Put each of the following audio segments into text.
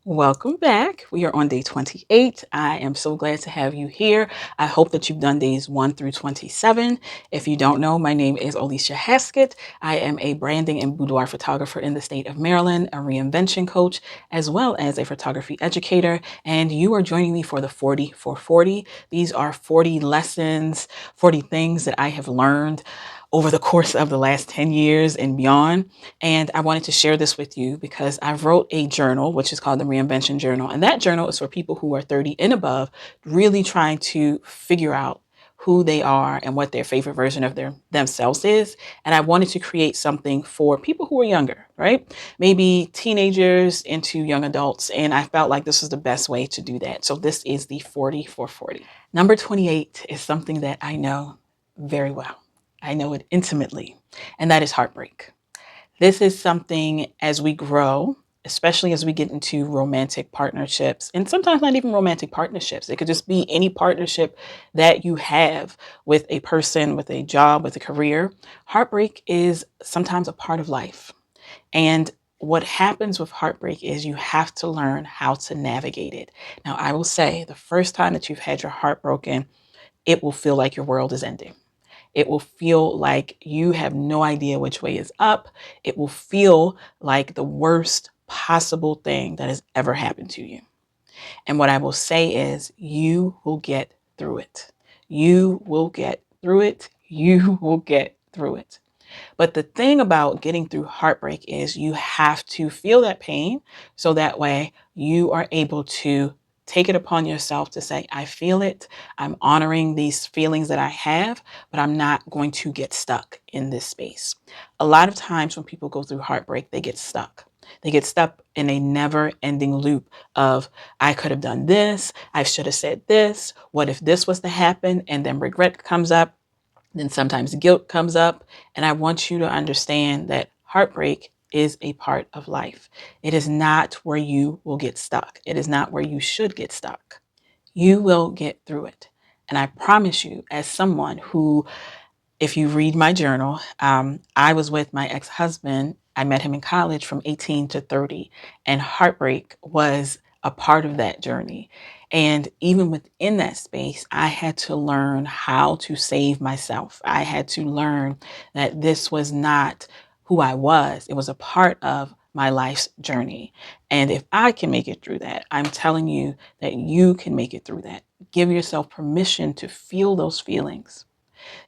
Welcome back. We are on day 28. I am so glad to have you here. I hope that you've done days 1 through 27. If you don't know, my name is Alicia Haskett. I am a branding and boudoir photographer in the state of Maryland, a reinvention coach, as well as a photography educator. And you are joining me for the 40 for 40. These are 40 lessons, 40 things that I have learned over the course of the last 10 years and beyond. And I wanted to share this with you because I wrote a journal, which is called the Reinvention Journal. And that journal is for people who are 30 and above, really trying to figure out who they are and what their favorite version of themselves is. And I wanted to create something for people who are younger, right? Maybe teenagers into young adults. And I felt like this was the best way to do that. So this is the 40 for 40. Number 28 is something that I know very well. I know it intimately, and that is heartbreak. This is something as we grow, especially as we get into romantic partnerships, and sometimes not even romantic partnerships. It could just be any partnership that you have with a person, with a job, with a career. Heartbreak is sometimes a part of life. And what happens with heartbreak is you have to learn how to navigate it. Now, I will say the first time that you've had your heart broken, it will feel like your world is ending. It will feel like you have no idea which way is up. It will feel like the worst possible thing that has ever happened to you. And what I will say is, you will get through it. You will get through it. You will get through it. But the thing about getting through heartbreak is you have to feel that pain so that way you are able to take it upon yourself to say, I feel it. I'm honoring these feelings that I have, but I'm not going to get stuck in this space. A lot of times when people go through heartbreak, they get stuck. They get stuck in a never ending loop of, I could have done this. I should have said this. What if this was to happen? And then regret comes up. Then sometimes guilt comes up. And I want you to understand that heartbreak is a part of life. It is not where you will get stuck. It is not where you should get stuck. You will get through it. And I promise you, as someone who, if you read my journal, I was with my ex-husband. I met him in college from 18 to 30, and heartbreak was a part of that journey. And even within that space, I had to learn how to save myself. I had to learn that this was not who I was. It was a part of my life's journey. And if I can make it through that, I'm telling you that you can make it through that. Give yourself permission to feel those feelings.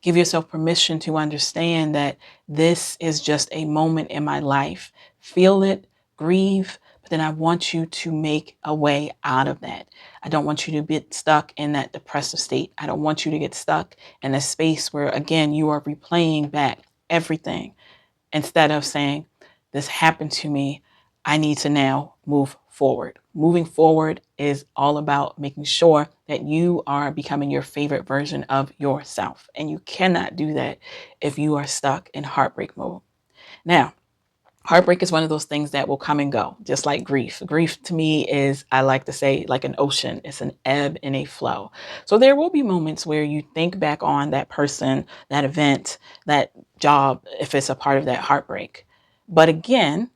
Give yourself permission to understand that this is just a moment in my life. Feel it, grieve, but then I want you to make a way out of that. I don't want you to get stuck in that depressive state. I don't want you to get stuck in a space where, again, you are replaying back everything instead of saying, this happened to me. I need to now move forward. Moving forward is all about making sure that you are becoming your favorite version of yourself. And you cannot do that if you are stuck in heartbreak mode. Now, heartbreak is one of those things that will come and go, just like grief. Grief to me is, I like to say, like an ocean. It's an ebb and a flow. So there will be moments where you think back on that person, that event, that job, if it's a part of that heartbreak. But again,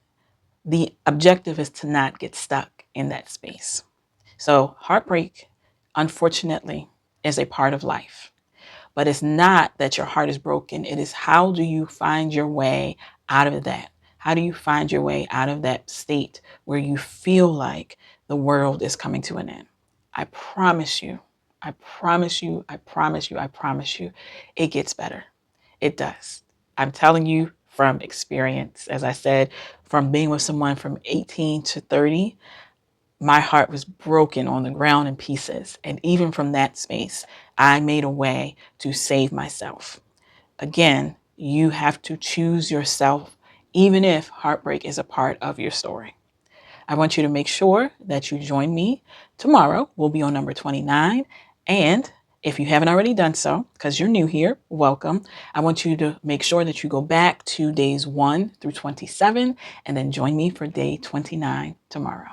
the objective is to not get stuck in that space. So heartbreak, unfortunately, is a part of life. But it's not that your heart is broken. It is, how do you find your way out of that? How do you find your way out of that state where you feel like the world is coming to an end? I promise you, I promise you, I promise you, I promise you, it gets better. It does. I'm telling you from experience. As I said, from being with someone from 18 to 30, my heart was broken on the ground in pieces. And even from that space, I made a way to save myself. Again, you have to choose yourself, even if heartbreak is a part of your story. I want you to make sure that you join me tomorrow. We'll be on number 29. And if you haven't already done so, because you're new here, welcome. I want you to make sure that you go back to days 1 through 27 and then join me for day 29 tomorrow.